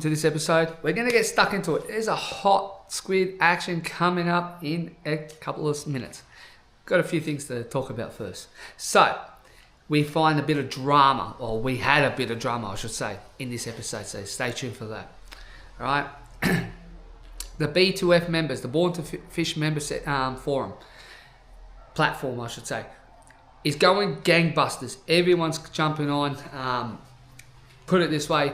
into this episode. We're going to get stuck into it. There's a hot squid action coming up in a couple of minutes. Got a few things to talk about first. So, we find a bit of drama, or we had a bit of drama, I should say, in this episode, so stay tuned for that. All right. The B2F members, the Born to Fish members forum, platform, I should say, is going gangbusters. Everyone's jumping on. Put it this way,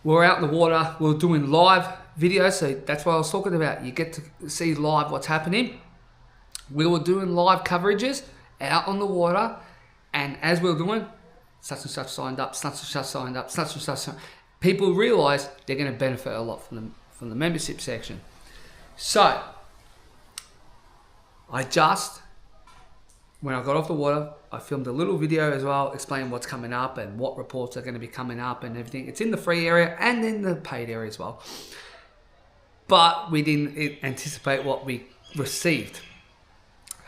we're out in the water, we're doing live videos, so that's what I was talking about. You get to see live what's happening. We were doing live coverages out on the water, and as we were doing, such and such signed up, such and such signed up, such and such. People realise they're going to benefit a lot from the membership section. So, when I got off the water, I filmed a little video as well, explaining what's coming up and what reports are going to be coming up and everything. It's in the free area and in the paid area as well. But we didn't anticipate what we received.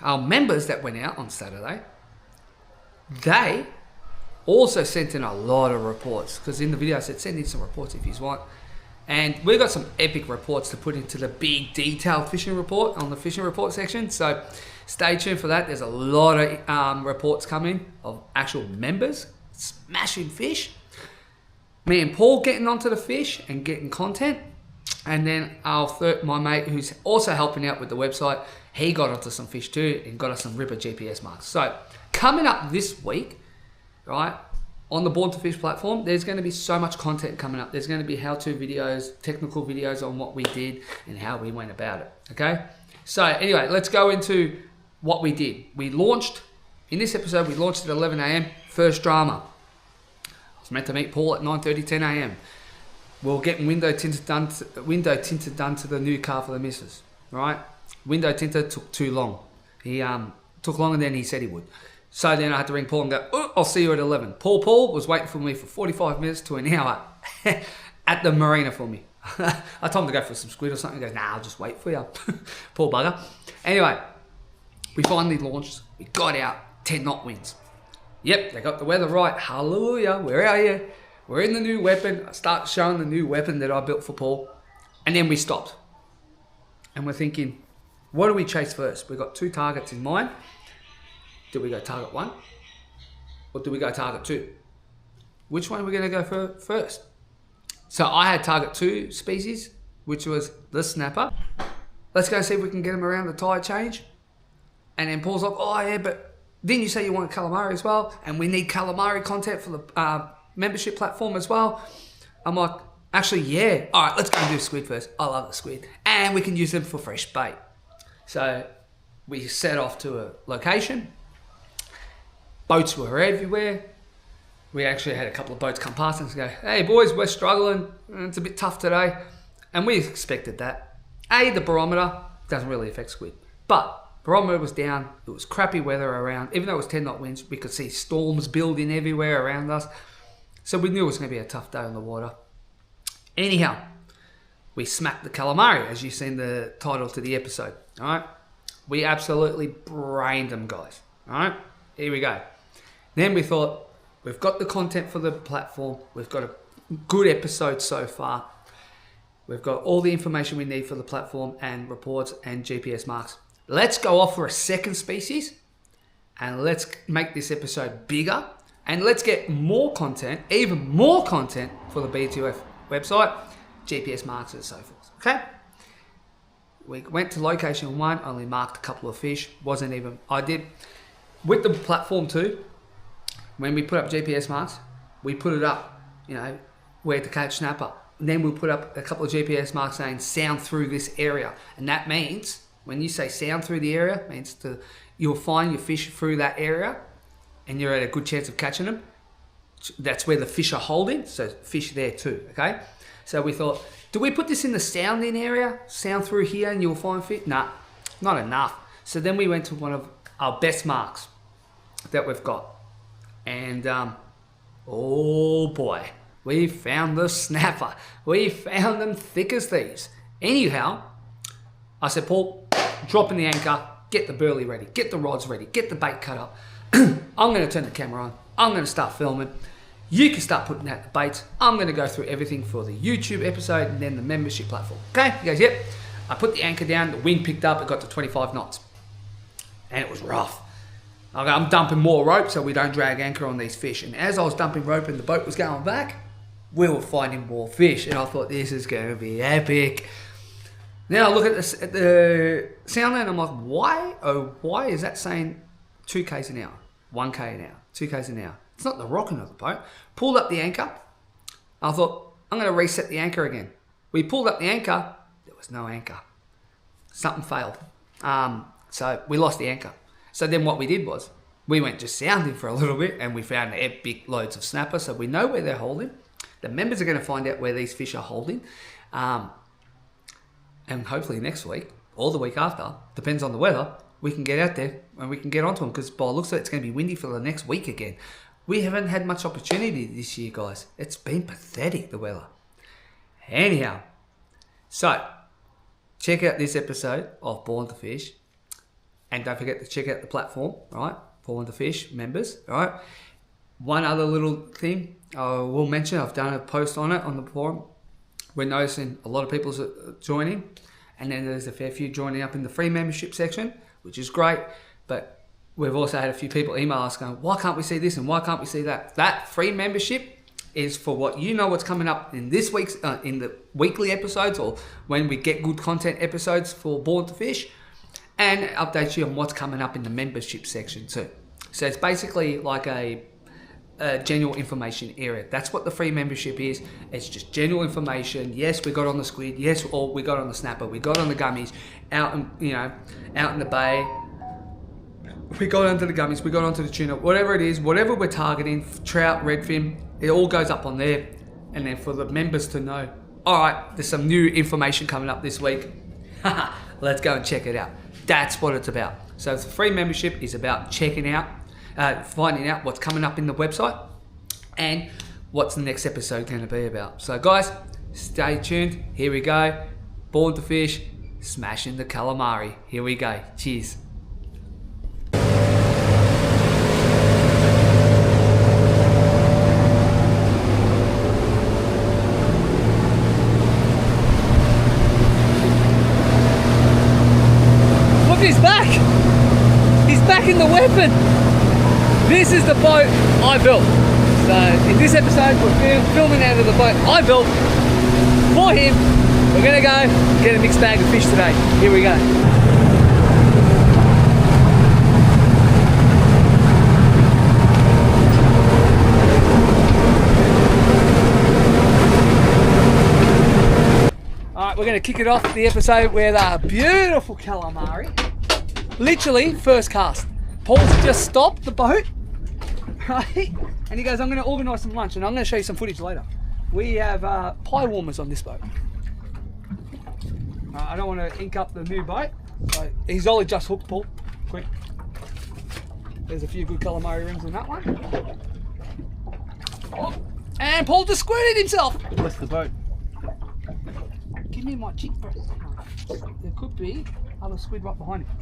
Our members that went out on Saturday, they also sent in a lot of reports, because in the video I said send in some reports if you want. And we got some epic reports to put into the big detailed fishing report on the fishing report section. So stay tuned for that. There's a lot of reports coming of actual members smashing fish. Me and Paul getting onto the fish and getting content. And then my mate, who's also helping out with the website, he got onto some fish too and got us some ripper GPS marks. So coming up this week, right, on the Born to Fish platform, there's going to be so much content coming up. There's going to be how-to videos, technical videos on what we did and how we went about it, okay? So anyway, let's go into what we did. In this episode, we launched at 11 a.m, first drama. I was meant to meet Paul at 9:30, 10 a.m. We're getting window tinted done to the new car for the missus, right? Window tinted took too long. He took longer than he said he would. So then I had to ring Paul and go, oh, I'll see you at 11. Paul was waiting for me for 45 minutes to an hour at the marina for me. I told him to go for some squid or something. He goes, nah, I'll just wait for you. Poor bugger. Anyway, we finally launched. We got out, 10 knot winds. Yep, they got the weather right. Hallelujah, we're out here. We're in the new weapon. I start showing the new weapon that I built for Paul. And then we stopped. And we're thinking, what do we chase first? We've got 2 targets in mind. Do we go target 1? Or do we go target 2? Which one are we going to go for first? So I had target 2 species, which was the snapper. Let's go see if we can get him around the tide change. And then Paul's like, oh yeah, but didn't you say you want calamari as well? And we need calamari content for the membership platform as well. I'm like, actually, yeah. All right, let's go and do squid first. I love the squid. And we can use them for fresh bait. So we set off to a location. Boats were everywhere. We actually had a couple of boats come past and go, hey boys, we're struggling. It's a bit tough today. And we expected that. The barometer doesn't really affect squid. But barometer was down. It was crappy weather around. Even though it was 10 knot winds, we could see storms building everywhere around us. So we knew it was going to be a tough day on the water. Anyhow, we smacked the calamari, as you've seen the title to the episode. All right. We absolutely brained them, guys. All right. Here we go. Then we thought, we've got the content for the platform. We've got a good episode so far. We've got all the information we need for the platform and reports and GPS marks. Let's go off for a second species and let's make this episode bigger and let's get more content, even more content for the B2F website, GPS marks and so forth. Okay? We went to location 1, only marked a couple of fish. I did with the platform too. When we put up GPS marks, we put it up, where to catch snapper. And then we'll put up a couple of GPS marks saying sound through this area. And that means, when you say sound through the area, means you'll find your fish through that area and you're at a good chance of catching them. That's where the fish are holding, so fish there too, okay? So we thought, do we put this in the sounding area? Sound through here and you'll find fish? Nah, not enough. So then we went to one of our best marks that we've got. And, oh boy, we found the snapper. We found them thick as thieves. Anyhow, I said, Paul, drop in the anchor, get the burley ready, get the rods ready, get the bait cut up. I'm going to turn the camera on. I'm going to start filming. You can start putting out the baits. I'm going to go through everything for the YouTube episode and then the membership platform. Okay, he goes, yep. I put the anchor down, the wind picked up, it got to 25 knots. And it was rough. I go, I'm dumping more rope so we don't drag anchor on these fish. And as I was dumping rope and the boat was going back, we were finding more fish. And I thought, this is going to be epic. Then I look at the sound and I'm like, why is that saying 2 k's an hour, 1 k an hour, 2 k's an hour? It's not the rocking of the boat. Pulled up the anchor. I thought, I'm going to reset the anchor again. We pulled up the anchor. There was no anchor. Something failed. So we lost the anchor. So then what we did was, we went just sounding for a little bit and we found epic loads of snapper. So we know where they're holding. The members are going to find out where these fish are holding. And hopefully next week or the week after, depends on the weather, we can get out there and we can get onto them, because by the looks of it, it's going to be windy for the next week again. We haven't had much opportunity this year, guys. It's been pathetic, the weather. Anyhow, so check out this episode of Born to Fish. And don't forget to check out the platform, right? Born to Fish members, all right? One other little thing I will mention, I've done a post on it on the forum. We're noticing a lot of people joining, and then there's a fair few joining up in the free membership section, which is great. But we've also had a few people email us going, why can't we see this and why can't we see that? That free membership is for what you know what's coming up in this week's, in the weekly episodes, or when we get good content episodes for Born to Fish, and updates you on what's coming up in the membership section too. So it's basically like a general information area. That's what the free membership is. It's just general information. Yes, we got on the squid. Yes, or we got on the snapper. We got on the gummies out in the bay. We got onto the gummies. We got onto the tuna. Whatever it is, whatever we're targeting, trout, redfin, it all goes up on there. And then for the members to know, all right, there's some new information coming up this week. Let's go and check it out. That's what it's about. So the free membership is about checking out, finding out what's coming up in the website and what's the next episode going to be about. So guys, stay tuned. Here we go. Born to Fish, smashing the calamari. Here we go. Cheers. He's back! He's back in the weapon! This is the boat I built. So in this episode we're filming out of the boat I built for him. We're gonna go get a mixed bag of fish today. Here we go. Alright, we're gonna kick it off the episode with a beautiful calamari. Literally first cast. Paul's just stopped the boat, right? And he goes, I'm going to organise some lunch, and I'm going to show you some footage later. We have pie warmers on this boat. I don't want to ink up the new boat. So he's only just hooked, Paul. Quick. There's a few good calamari rings on that one. Oh, and Paul just squirted himself. Bless the boat. Give me my cheek breast. There could be other squid right behind him.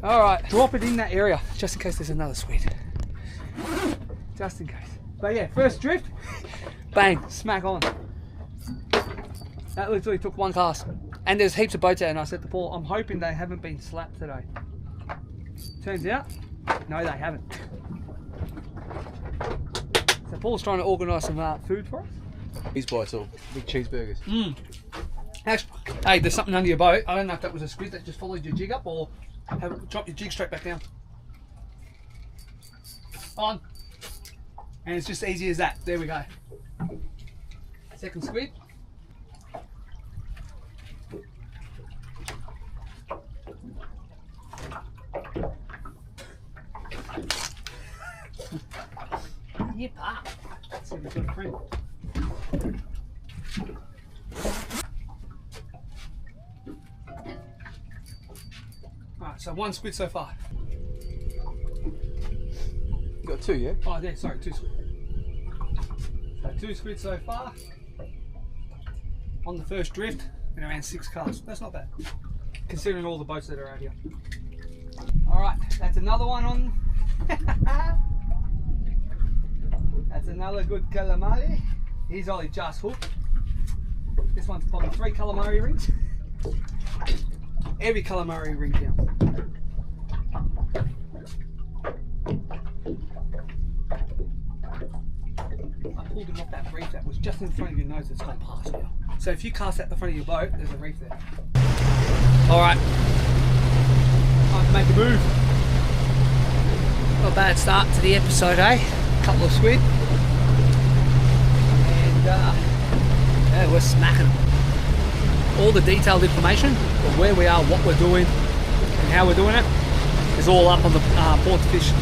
Alright, drop it in that area, just in case there's another squid. Just in case. But yeah, first drift, bang, smack on. That literally took one cast. And there's heaps of boats out, and I said to Paul, I'm hoping they haven't been slapped today. Turns out, no they haven't. So Paul's trying to organise some food for us. These bites all big cheeseburgers. Actually, hey, there's something under your boat. I don't know if that was a squid that just followed your jig up, or drop your jig straight back down. On. And it's just easy as that. There we go. Second squid. Yep. Let's see if we've got a friend. Alright, so one squid so far. You got two, yeah? Oh, yeah, sorry, two squid. So two squid so far. On the first drift, and around 6 casts. That's not bad, considering all the boats that are out here. Alright, that's another one on. That's another good calamari. He's only just hooked. This one's probably 3 calamari rings. Every calamari ring counts. I pulled him off that reef that was just in front of your nose that's gone past now. So if you cast out the front of your boat, there's a reef there. Alright. Time to make a move. Not a bad start to the episode, eh? Couple of squid. And yeah, we're smacking them. All the detailed information of where we are, what we're doing, and how we're doing it is all up on the Born to Fish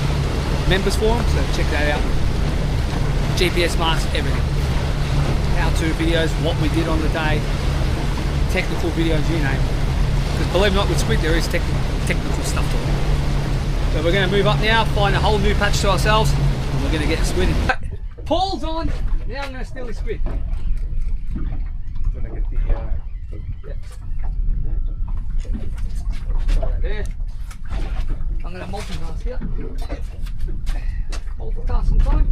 members forum, so check that out. GPS marks, everything. How-to videos, what we did on the day, technical videos, you name it. Because believe it or not, with squid there is technical stuff to it. So we're going to move up now, find a whole new patch to ourselves, and we're going to get a squid in. Paul's on! Now I'm going to steal the squid. When I get the Try that there. I'm going to multitask here. Multitasking time.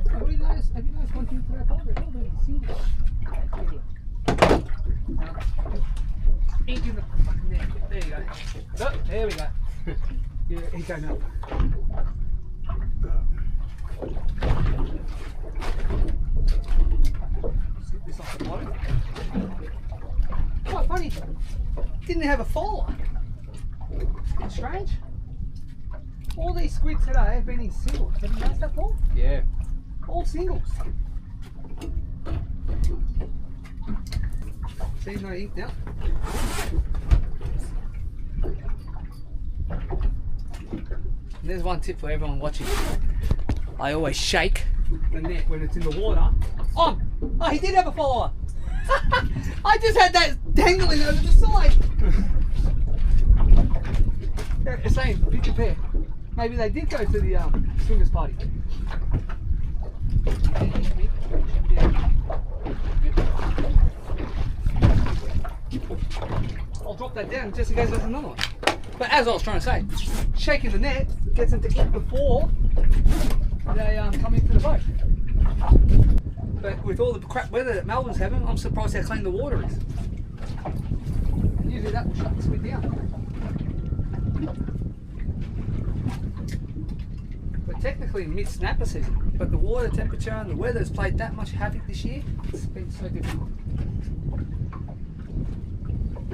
Have you noticed one thing today, Paul? They're all doing single. Ink in the fucking net. There you go. Oh, there we go. Yeah, ink going up. Let's get this off the bottom. Quite funny. Didn't have a follower. It's strange. All these squid today have been in singles. Have you noticed that, Paul? yeah. All singles. See, no ink now. And there's one tip for everyone watching. I always shake the net when it's in the water. Oh, he did have a follower. I just had that dangling over the side. They're saying, be prepared. Maybe they did go to the swingers party. I'll drop that down just in case there's another one. But as I was trying to say, shaking the net gets them to eat before they come into the boat. But with all the crap weather that Melbourne's having, I'm surprised how clean the water is. And usually that will shut the squid down. We're technically mid-snapper season, but the water temperature and the weather has played that much havoc this year. It's been so difficult.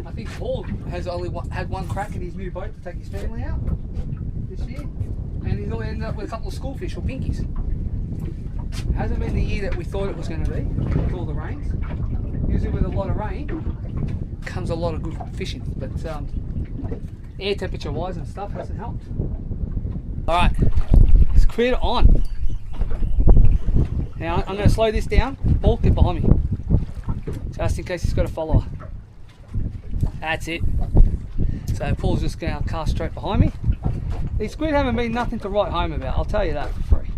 I think Paul has only had one crack in his new boat to take his family out this year, and he's only ended up with a couple of schoolfish or pinkies. It hasn't been the year that we thought it was going to be with all the rains. Usually with a lot of rain comes a lot of good fishing, but air temperature wise and stuff hasn't helped. Alright, squid on. Now I'm going to slow this down. Paul, get behind me, just in case he's got a follower. That's it. So Paul's just going to cast straight behind me. These squid haven't been nothing to write home about, I'll tell you that for free.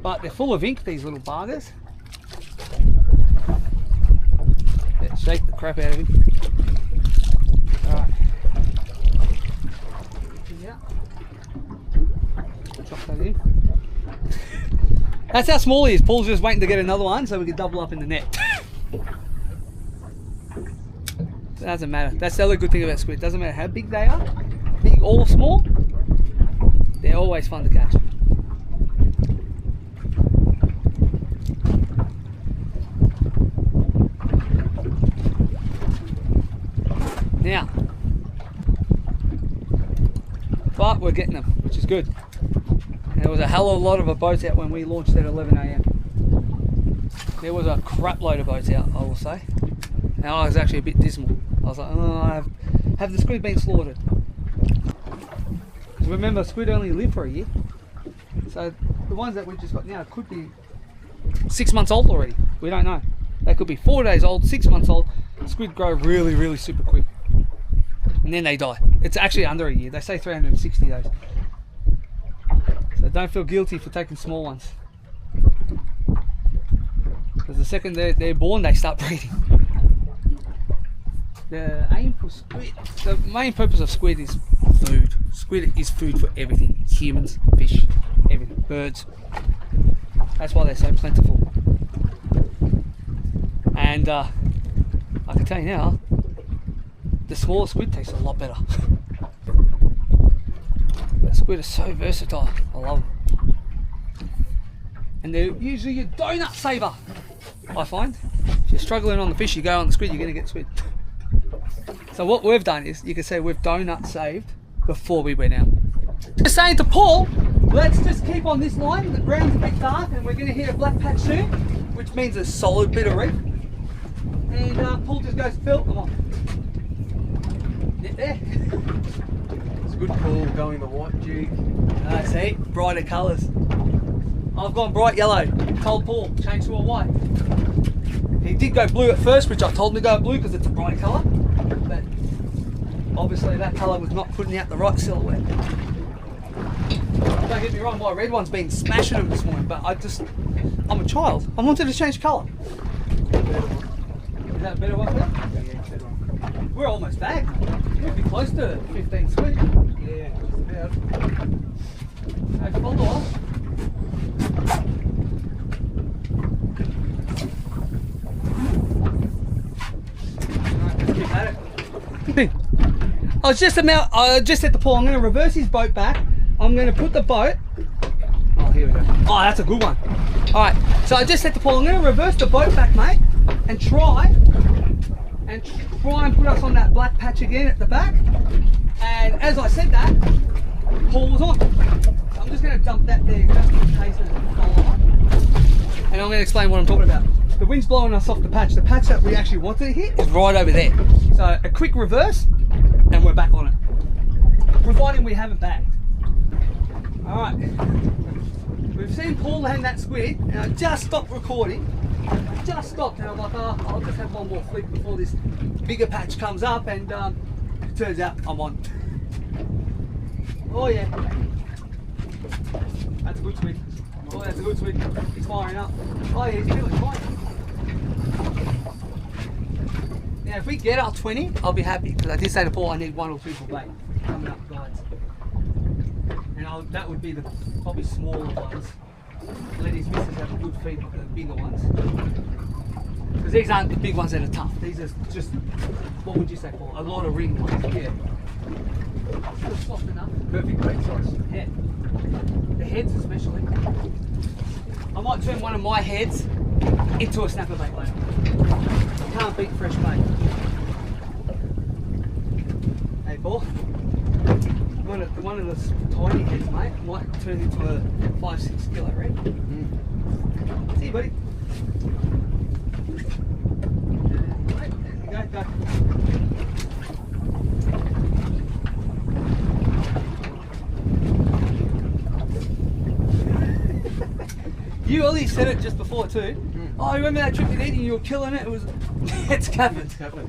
But they're full of ink, these little buggers. Yeah, shake the crap out of him. Alright. Yeah. Drop that in. That's how small he is. Paul's just waiting to get another one so we can double up in the net. Doesn't matter. That's the other good thing about squid. Doesn't matter how big they are, big or small, they're always fun to catch. Now, but we're getting them, which is good. And there was a hell of a lot of boats out when we launched at 11 AM. There was a crap load of boats out, I will say. And I was actually a bit dismal. I was like, oh, have the squid been slaughtered? Because remember, squid only live for a year. So the ones that we just got now could be 6 months old already. We don't know. They could be 4 days old, 6 months old. Squid grow really, really super quick. And then they die. It's actually under a year. They say 360 days. So don't feel guilty for taking small ones. Because the second they're born, they start breeding. The aim for squid, the main purpose of squid is food. Squid is food for everything. Humans, fish, everything. Birds. That's why they're so plentiful. And I can tell you now, the smaller squid tastes a lot better. But squid are so versatile. I love them. And they're usually your donut saver, I find. If you're struggling on the fish, you go on the squid, you're going to get squid. So what we've done is, you can say we've donut saved before we went out. Just saying to Paul, let's just keep on this line. The ground's a bit dark and we're going to hit a black patch soon, which means a solid bit of reef. And Paul just goes, Phil, come on. Get there. It's a good pull going the white jig. See, brighter colours. I've gone bright yellow. Told Paul, change to a white. He did go blue at first, which I told him to go blue because it's a bright colour. But obviously that colour was not putting out the right silhouette. Don't get me wrong, my red one's been smashing them this morning, but I'm a child. I wanted to change colour. Is that a better one? Yeah, we're almost back. We'll be close to 15 squid. yeah, just about. Hey, follow off. Keep at it. I just set the Paul, I'm going to reverse his boat back. I'm going to put the boat. Oh, here we go. Oh, that's a good one. Alright, so I just set the Paul, I'm going to reverse the boat back, mate, and try and put us on that black patch again at the back. And as I said that, Paul was on. So I'm just going to dump that there just in case it fall off. And I'm going to explain what I'm talking about. The wind's blowing us off the patch. The patch that we actually wanted to hit is right over there. So a quick reverse and we're back on it. Providing we haven't bagged. Alright. We've seen Paul land that squid and I just stopped recording. I just stopped and I'm like, oh, I'll just have one more flick before this bigger patch comes up, and it turns out I'm on. Oh yeah. That's a good squid. Oh, that's a good squid. He's firing up. Oh yeah, he's feeling fine. Now if we get our 20, I'll be happy, because I did say to Paul I need 1 or 2 for bait coming up guides. And that would be the probably smaller ones. Let his missus have a good feed of the bigger ones. Because these aren't the big ones that are tough. These are just, what would you say, Paul? A lot of ring ones. Yeah. Just soft enough. Perfect bait size. Yeah. The heads especially. I might turn one of my heads into a snapper bait later. You can't beat fresh bait. Hey Paul. One of the tiny heads, mate, might turn into a 5-6 kilo red. See you, buddy. Go. You only said it just before too. Oh, I remember that trip in Eden, you were killing it. It was, it's covered. It's covered.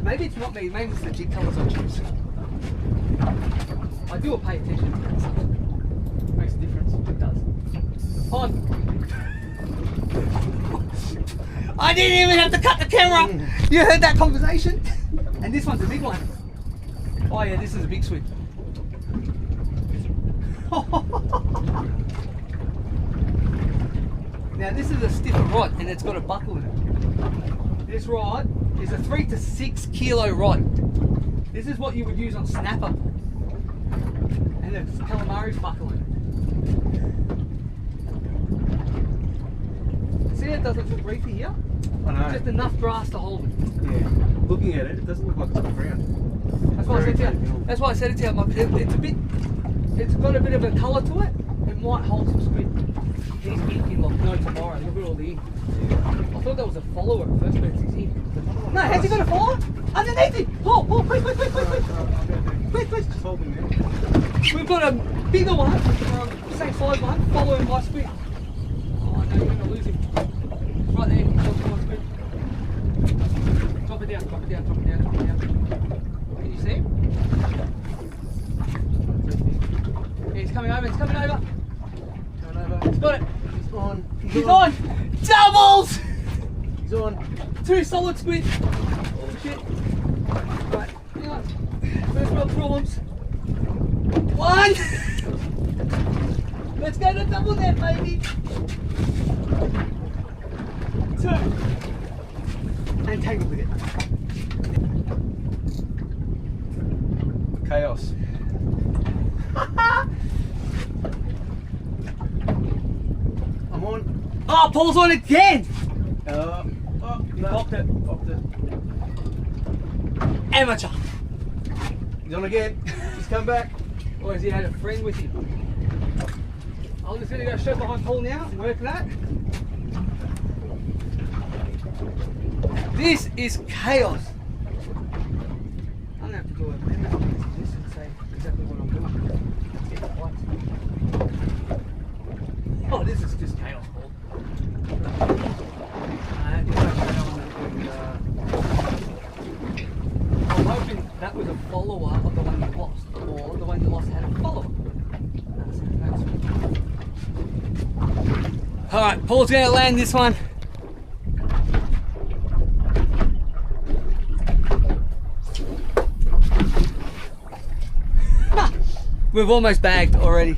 Maybe it's not me. Maybe it's the jig colours I choose. I do pay attention to that stuff. Makes a difference. It does. On. I didn't even have to cut the camera. You heard that conversation? And this one's a big one. Oh yeah, this is a big squid. Now this is a stiffer rod and it's got a buckle in it. This rod is a 3 to 6 kilo rod. This is what you would use on snapper. And there's calamari's buckle in it. See, it doesn't look reefy here? I know. Just enough grass to hold it. Yeah. Looking at it, it doesn't look like it's on the ground. That's why I said to you. That's why I said it to you. I'm like, it's got a bit of a colour to it. It might hold some squid. He's inking like no tomorrow. Look at all the ink. I thought that was a follower at first, but it's his ink. No, how's he got a follower? Underneath it! Paul, quick! Quick! Just hold him there. We've got a bigger one, same size one, following my squid. Oh no, you're going to lose him. Right there, drop it down. Can you see him? Yeah, he's coming over. He's got it. He's on. Doubles! He's on. 2 solid squid. Oh shit. Right, hang on. First world problems. One. Let's go to double net, baby. Two. And tangle again. Chaos. I'm on. Oh, Paul's on again. Oh, no. Popped it. Popped it. Amateur. He's on again. He's come back. Or has he had a friend with him? I'm just going to go straight behind Paul now and work that. This is chaos. I'm going to have to do a video of this and say exactly what I'm doing. Let's get the lights. Oh, this is just chaos, Paul. I'm hoping that was a follower of the one you lost, or the one you lost had a follower. Alright, Paul's going to land this one. We've almost bagged already.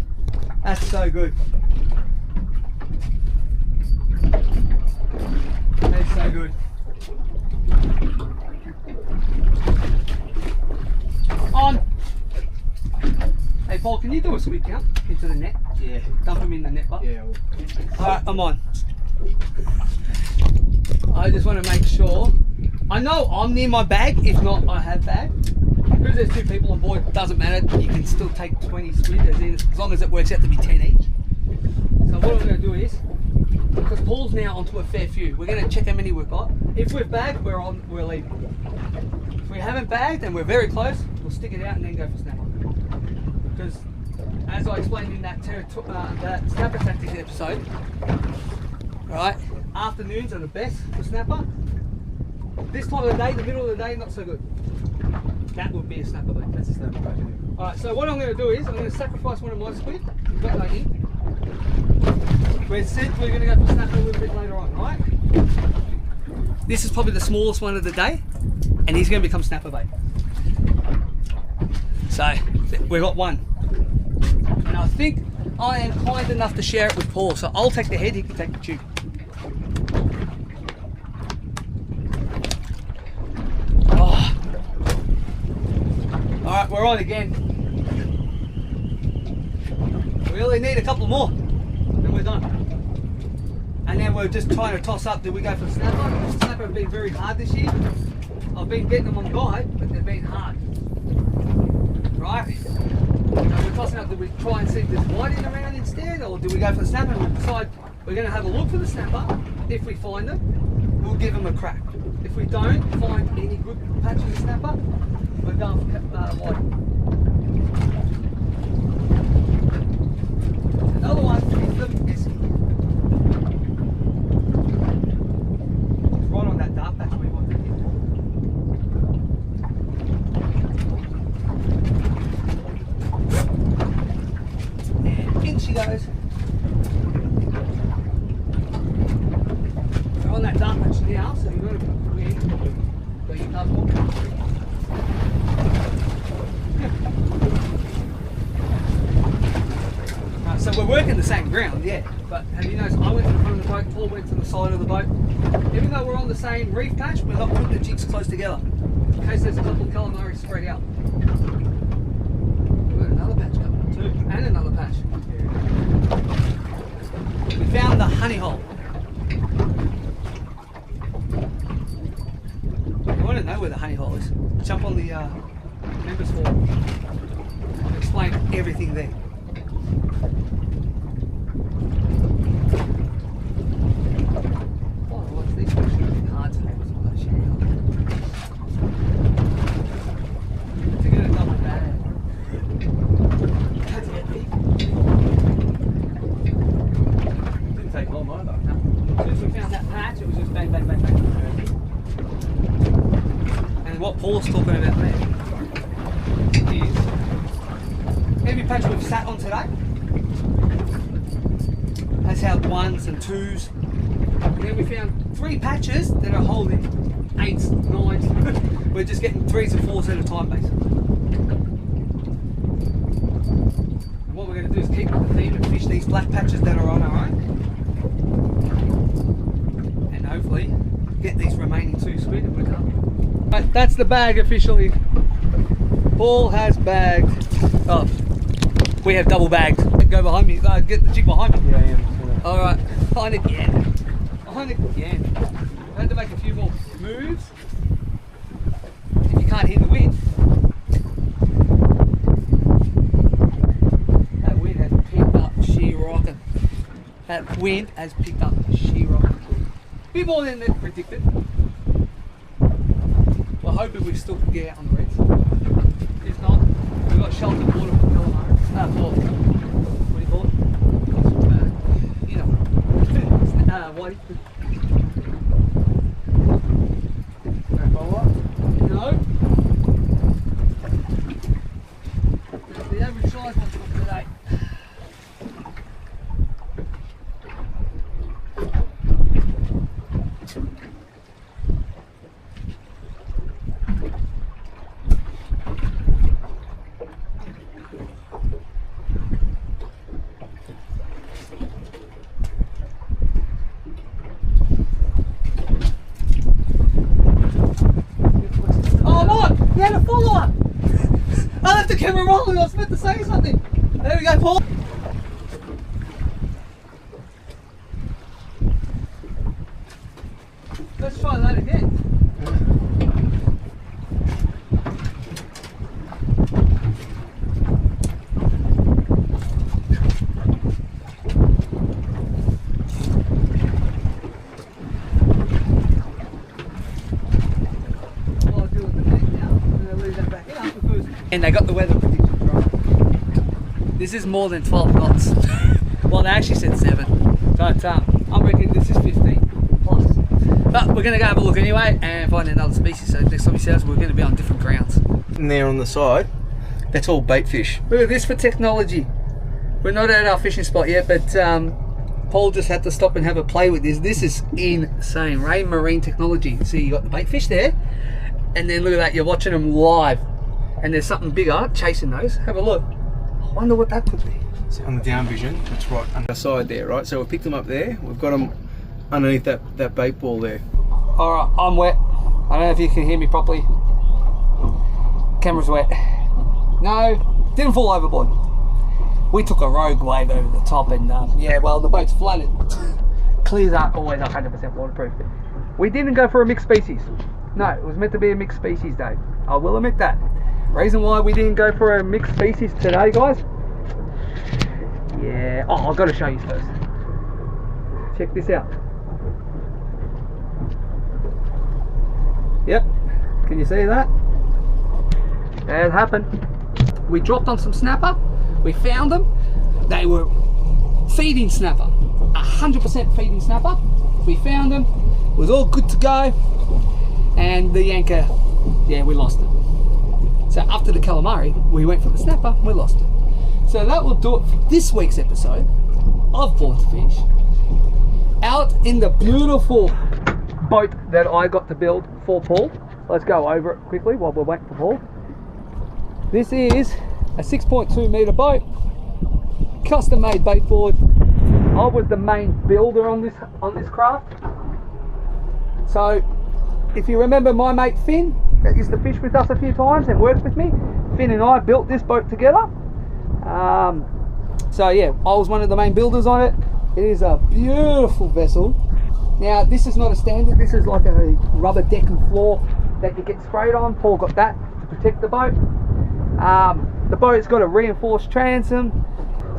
That's so good. That's so good. On. Hey Paul, can you do a squid count into the net? Yeah. Dump him in the net butt. Yeah. Alright, I'm on. I just want to make sure. I know I'm near my bag, if not I have bagged. Because there's two people on board, it doesn't matter, you can still take 20 squid as long as it works out to be 10 each. So what I'm going to do is, because Paul's now onto a fair few, we're going to check how many we've got. If we've bagged, we're leaving. If we haven't bagged and we're very close, we'll stick it out and then go for snapper. Because as I explained in that snapper tactics episode, right, afternoons are the best for snapper. This time of the day, the middle of the day, not so good. That would be a snapper bait. That's a snapper bait. Alright, so what I'm going to do is, I'm going to sacrifice one of my squid. We've got that in. We're going to go for snapper a little bit later on, right? This is probably the smallest one of the day, and he's going to become snapper bait. So, we've got one. And I think I am kind enough to share it with Paul, so I'll take the head, he can take the tube. Alright, we're on again. We only need a couple more, then we're done. And then we're just trying to toss up, do we go for snapper? Snapper have been very hard this year. I've been getting them on guide, but they've been hard. Right? So we're tossing up, do we try and see if there's whiting around instead, or do we go for the snapper? And we decide we're going to have a look for the snapper. If we find them, we'll give them a crack. If we don't find any good patches of snapper, we're going for whiting. Another one is the biscuit. It's right on that dark patch we want to hit. And in she goes. We're on that dark patch now, so you're going to put your cards on. So we're working the same ground, yeah. But have you noticed I went to the front of the boat, Paul went to the side of the boat. Even though we're on the same reef patch, we're not putting the jigs close together. In case there's a couple of calamari spread out. We've got another patch coming up too. And another patch. We found the honey hole. If you want to know where the honey hole is, jump on the members forum. I'll explain everything there. What Paul's talking about there is every patch we've sat on today has had ones and twos, and then we found 3 patches that are holding 8s, 9s. We're just getting 3s and 4s at a time, basically. And what we're going to do is keep with the theme and fish these black patches that are on our own. And hopefully get these remaining 2 squid if we can. Right, that's the bag officially. Paul has bagged. Oh, we have double bagged. Go behind me. Get the jig behind me. Yeah, yeah. All right, behind it again. Behind it again. I had to make a few more moves. If you can't hear the wind. That wind has picked up sheer rocking. That wind has picked up sheer rocking. A bit more than predicted. We're hoping we still can get out on the reds. If not, we've got sheltered water for calamari. For, what do you call it? You know, white. No. The average size one for today. You had a follower! I left the camera rolling, I was meant to say something. There we go, Paul. Let's try that again. And they got the weather predictions right. This is more than 12 knots. Well, they actually said 7. But I'm reckon this is 15 plus. But we're going to go have a look anyway and find another species. So next time we see us, we're going to be on different grounds. And there on the side, that's all bait fish. Look at this for technology. We're not at our fishing spot yet, but Paul just had to stop and have a play with this. This is insane. Ray Marine technology. See, you got the bait fish there. And then look at that, you're watching them live. And there's something bigger chasing those. Have a look. I wonder what that could be. So on the down vision, it's right on the side there, right? So we've picked them up there. We've got them underneath that bait ball there. All right, I'm wet. I don't know if you can hear me properly. Camera's wet. No, didn't fall overboard. We took a rogue wave over the top and yeah, well, the boat's flooded. Clears aren't always 100% waterproof. We didn't go for a mixed species. No, it was meant to be a mixed species day. I will admit that. Reason why we didn't go for a mixed species today, guys. Yeah, oh, I've got to show you first. Check this out. Yep, can you see that? It happened. We dropped on some snapper. We found them. They were feeding snapper. 100% feeding snapper. We found them. It was all good to go. And the anchor, yeah, we lost it. So after the calamari, we went for the snapper, we lost it. So that will do it for this week's episode of Born to Fish. Out in the beautiful boat that I got to build for Paul. Let's go over it quickly while we're waiting for Paul. This is a 6.2 metre boat, custom made bait board. I was the main builder on this craft. So if you remember my mate Finn, that used to fish with us a few times and worked with me, Finn and I built this boat together. So yeah, I was one of the main builders on it. It is a beautiful vessel. Now this is not a standard, this is like a rubber deck and floor that you get sprayed on. Paul got that to protect the boat. The boat's got a reinforced transom.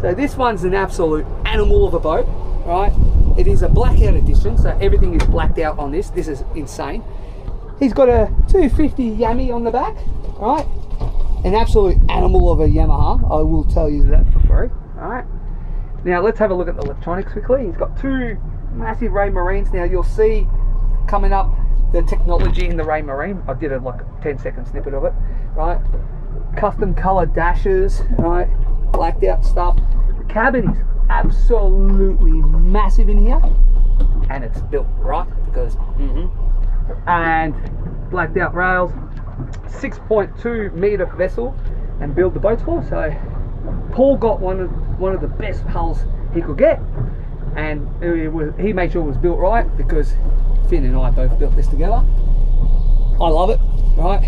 So this one's an absolute animal of a boat, right? It is a blackout edition, so everything is blacked out on this. This is insane. He's got a 250 Yami on the back, right? An absolute animal of a Yamaha, I will tell you that for free, all right? Now let's have a look at the electronics quickly. He's got 2 massive Ray Marines. Now you'll see coming up the technology in the Ray Marine. I did a like 10-second snippet of it, right? Custom color dashes, right? Blacked out stuff. The cabin is absolutely massive in here, and it's built right because and blacked out rails, 6.2 meter vessel, and build the boats for. So Paul got one of the best hulls he could get, and he made sure it was built right, because Finn and I both built this together. I love it, right?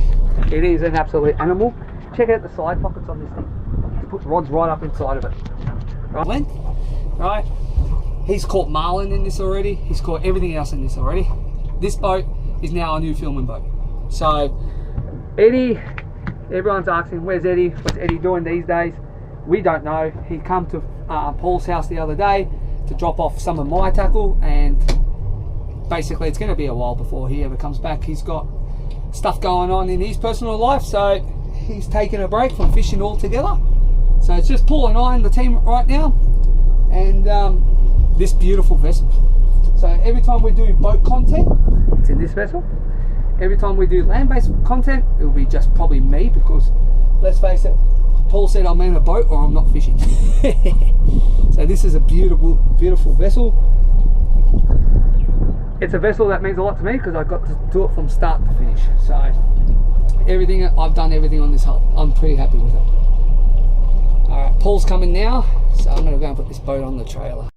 It is an absolute animal. Check out the side pockets on this thing. He's put rods right up inside of it. Right? Right? He's caught marlin in this already. He's caught everything else in this already. This boat is now our new filming boat. So Eddie, everyone's asking, where's Eddie? What's Eddie doing these days? We don't know. He come to Paul's house the other day to drop off some of my tackle, and basically it's going to be a while before he ever comes back. He's got stuff going on in his personal life, so he's taking a break from fishing altogether. So it's just Paul and I and the team right now, and this beautiful vessel. So every time we do boat content, it's in this vessel. Every time we do land-based content, it will be just probably me, because let's face it, Paul said I'm in a boat or I'm not fishing. So this is a beautiful, beautiful vessel. It's a vessel that means a lot to me, because I got to do it from start to finish. So I've done everything on this hull. I'm pretty happy with it. All right, Paul's coming now, so I'm going to go and put this boat on the trailer.